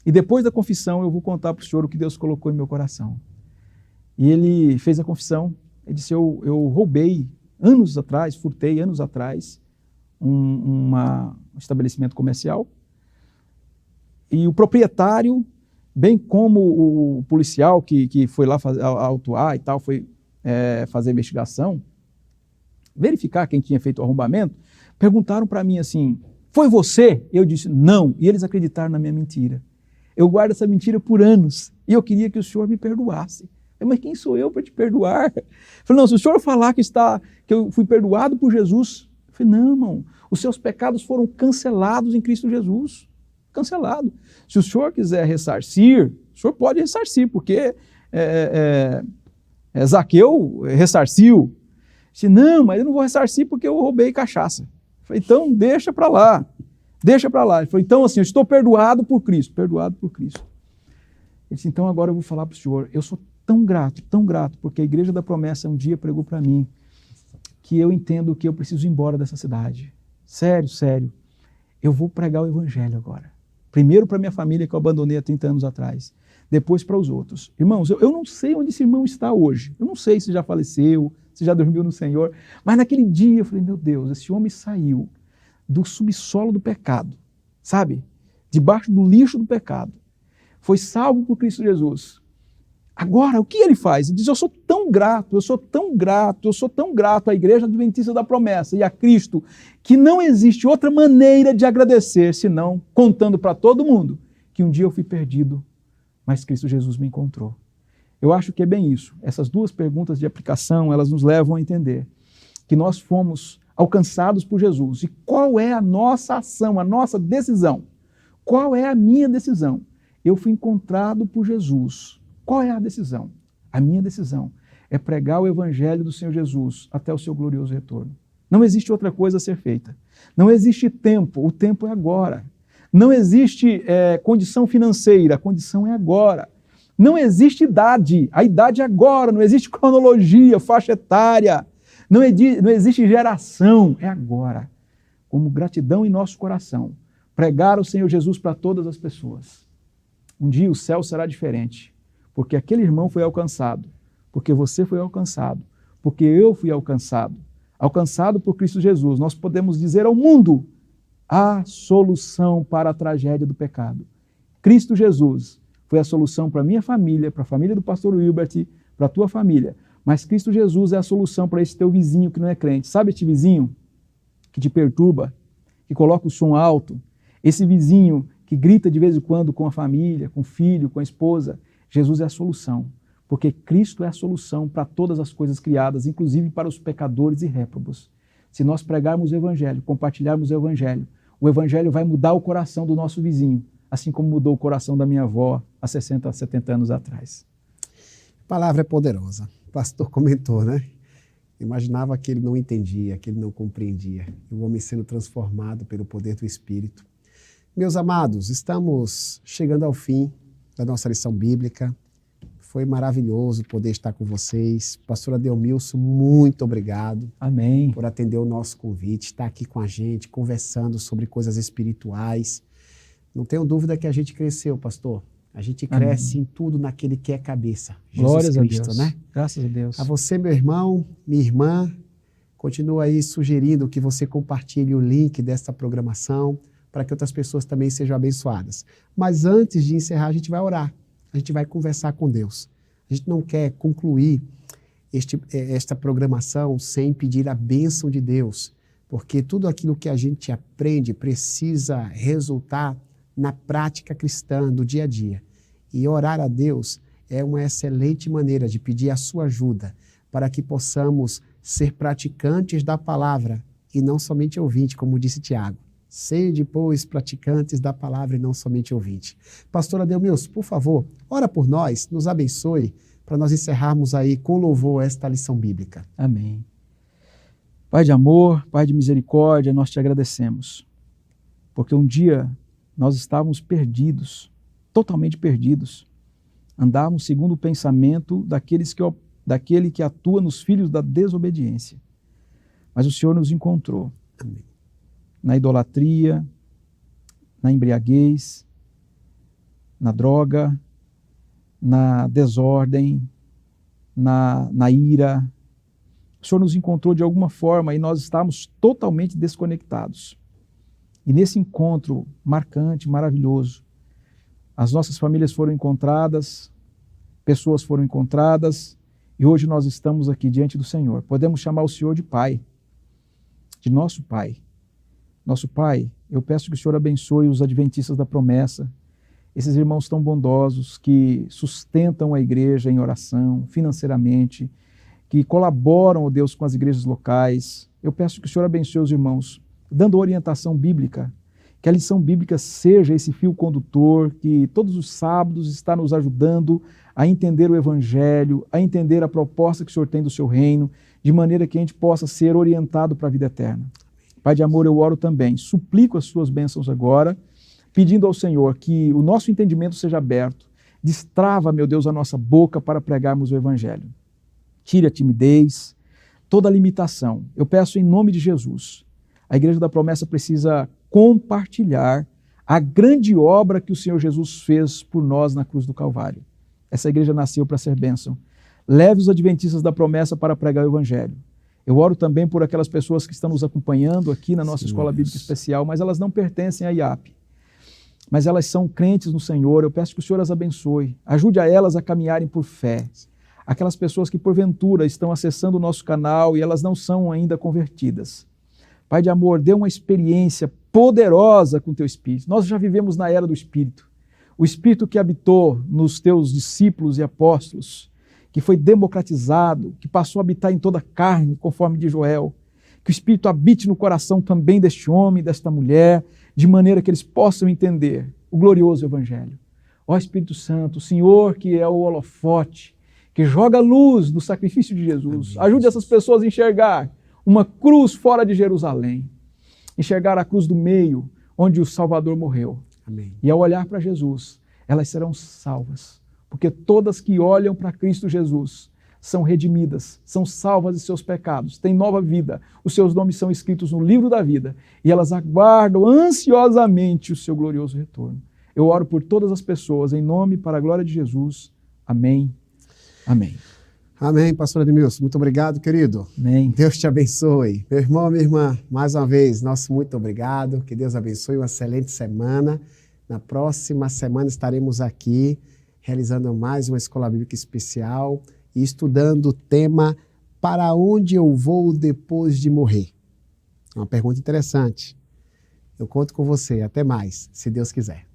E depois da confissão eu vou contar para o senhor o que Deus colocou em meu coração. E ele fez a confissão. Ele disse, eu roubei furtei anos atrás um estabelecimento comercial. E o proprietário, bem como o policial que foi lá autuar e tal, foi fazer a investigação, verificar quem tinha feito o arrombamento, perguntaram para mim assim, foi você? Eu disse, não. E eles acreditaram na minha mentira. Eu guardo essa mentira por anos e eu queria que o senhor me perdoasse, Mas quem sou eu para te perdoar? Eu falei, não, se o senhor falar que eu fui perdoado por Jesus, eu falei, não, irmão, os seus pecados foram cancelados em Cristo Jesus. Cancelado. Se o senhor quiser ressarcir, o senhor pode ressarcir, porque Zaqueu ressarciu. Disse, não, mas eu não vou ressarcir porque eu roubei cachaça. Eu falei, então deixa para lá. Deixa para lá. Ele falou, então assim, eu estou perdoado por Cristo. Perdoado por Cristo. Ele disse, então agora eu vou falar para o senhor, eu sou tão grato, porque a Igreja da Promessa um dia pregou para mim que eu entendo que eu preciso ir embora dessa cidade. Sério, sério. Eu vou pregar o Evangelho agora. Primeiro para minha família, que eu abandonei há 30 anos atrás. Depois para os outros. Irmãos, eu não sei onde esse irmão está hoje. Eu não sei se já faleceu, se já dormiu no Senhor. Mas naquele dia eu falei, meu Deus, esse homem saiu do subsolo do pecado. Sabe? Debaixo do lixo do pecado. Foi salvo por Cristo Jesus. Agora, o que ele faz? Ele diz, eu sou tão grato à Igreja Adventista da Promessa e a Cristo, que não existe outra maneira de agradecer, senão contando para todo mundo que um dia eu fui perdido, mas Cristo Jesus me encontrou. Eu acho que é bem isso. Essas duas perguntas de aplicação, elas nos levam a entender que nós fomos alcançados por Jesus. E qual é a nossa ação, a nossa decisão? Qual é a minha decisão? Eu fui encontrado por Jesus. Qual é a decisão? A minha decisão é pregar o Evangelho do Senhor Jesus até o seu glorioso retorno. Não existe outra coisa a ser feita. Não existe tempo, o tempo é agora. Não existe condição financeira, a condição é agora. Não existe idade, a idade é agora. Não existe cronologia, faixa etária. Não existe geração, é agora. Como gratidão em nosso coração, pregar o Senhor Jesus para todas as pessoas. Um dia o céu será diferente. Porque aquele irmão foi alcançado, porque você foi alcançado, porque eu fui alcançado por Cristo Jesus. Nós podemos dizer ao mundo a solução para a tragédia do pecado. Cristo Jesus foi a solução para a minha família, para a família do pastor Wilbert, para a tua família. Mas Cristo Jesus é a solução para esse teu vizinho que não é crente. Sabe este vizinho que te perturba, que coloca o som alto? Esse vizinho que grita de vez em quando com a família, com o filho, com a esposa? Jesus é a solução, porque Cristo é a solução para todas as coisas criadas, inclusive para os pecadores e réprobos. Se nós pregarmos o Evangelho, compartilharmos o Evangelho vai mudar o coração do nosso vizinho, assim como mudou o coração da minha avó há 60, 70 anos atrás. A palavra é poderosa. O pastor comentou, né? Imaginava que ele não entendia, que ele não compreendia. O homem sendo transformado pelo poder do Espírito. Meus amados, estamos chegando ao fim da nossa lição bíblica. Foi maravilhoso poder estar com vocês. Pastor Adelmilson, muito obrigado. Amém. Por atender o nosso convite, estar aqui com a gente, conversando sobre coisas espirituais. Não tenho dúvida que a gente cresceu, pastor. A gente cresce em tudo naquele que é cabeça. Glórias Jesus Cristo, a Deus. né? Graças a Deus. A você, meu irmão, minha irmã, continua aí sugerindo que você compartilhe o link desta programação para que outras pessoas também sejam abençoadas. Mas antes de encerrar, a gente vai orar. A gente vai conversar com Deus. A gente não quer concluir esta programação sem pedir a bênção de Deus, porque tudo aquilo que a gente aprende precisa resultar na prática cristã do dia a dia. E orar a Deus é uma excelente maneira de pedir a sua ajuda para que possamos ser praticantes da palavra e não somente ouvintes, como disse Tiago. Sede, pois, praticantes da palavra e não somente ouvintes. Pastor Adelmilson, por favor, ora por nós, nos abençoe, para nós encerrarmos aí com louvor esta lição bíblica. Amém. Pai de amor, Pai de misericórdia, nós te agradecemos, porque um dia nós estávamos perdidos, totalmente perdidos. Andávamos segundo o pensamento daquele que atua nos filhos da desobediência. Mas o Senhor nos encontrou. Amém. Na idolatria, na embriaguez, na droga, na desordem, na ira. O Senhor nos encontrou de alguma forma e nós estávamos totalmente desconectados. E nesse encontro marcante, maravilhoso, as nossas famílias foram encontradas, pessoas foram encontradas, e hoje nós estamos aqui diante do Senhor. Podemos chamar o Senhor de Pai, de nosso Pai. Nosso Pai, eu peço que o Senhor abençoe os adventistas da promessa, esses irmãos tão bondosos que sustentam a igreja em oração, financeiramente, que colaboram, ó Deus, com as igrejas locais. Eu peço que o Senhor abençoe os irmãos, dando orientação bíblica, que a lição bíblica seja esse fio condutor, que todos os sábados está nos ajudando a entender o Evangelho, a entender a proposta que o Senhor tem do seu reino, de maneira que a gente possa ser orientado para a vida eterna. Pai de amor, eu oro também, suplico as suas bênçãos agora, pedindo ao Senhor que o nosso entendimento seja aberto, destrava, meu Deus, a nossa boca para pregarmos o Evangelho. Tire a timidez, toda a limitação. Eu peço em nome de Jesus. A Igreja da Promessa precisa compartilhar a grande obra que o Senhor Jesus fez por nós na cruz do Calvário. Essa igreja nasceu para ser bênção. Leve os adventistas da promessa para pregar o Evangelho. Eu oro também por aquelas pessoas que estão nos acompanhando aqui na nossa escola bíblica especial, mas elas não pertencem à IAP. Mas elas são crentes no Senhor. Eu peço que o Senhor as abençoe. Ajude a elas a caminharem por fé. Aquelas pessoas que porventura estão acessando o nosso canal e elas não são ainda convertidas. Pai de amor, dê uma experiência poderosa com o teu Espírito. Nós já vivemos na era do Espírito. O Espírito que habitou nos teus discípulos e apóstolos, que foi democratizado, que passou a habitar em toda a carne, conforme de Joel. Que o Espírito habite no coração também deste homem, desta mulher, de maneira que eles possam entender o glorioso Evangelho. Ó Espírito Santo, o Senhor que é o holofote, que joga luz no sacrifício de Jesus. Ajude essas pessoas a enxergar uma cruz fora de Jerusalém. Enxergar a cruz do meio, onde o Salvador morreu. Amém. E ao olhar para Jesus, elas serão salvas. Porque todas que olham para Cristo Jesus são redimidas, são salvas de seus pecados, têm nova vida. Os seus nomes são escritos no livro da vida. E elas aguardam ansiosamente o seu glorioso retorno. Eu oro por todas as pessoas, em nome e para a glória de Jesus. Amém. Amém. Amém, pastor Edmilson. Muito obrigado, querido. Amém. Deus te abençoe. Meu irmão, minha irmã, mais uma vez, nosso muito obrigado. Que Deus abençoe, uma excelente semana. Na próxima semana estaremos aqui realizando mais uma escola bíblica especial e estudando o tema Para onde eu vou depois de morrer? Uma pergunta interessante. Eu conto com você. Até mais, se Deus quiser.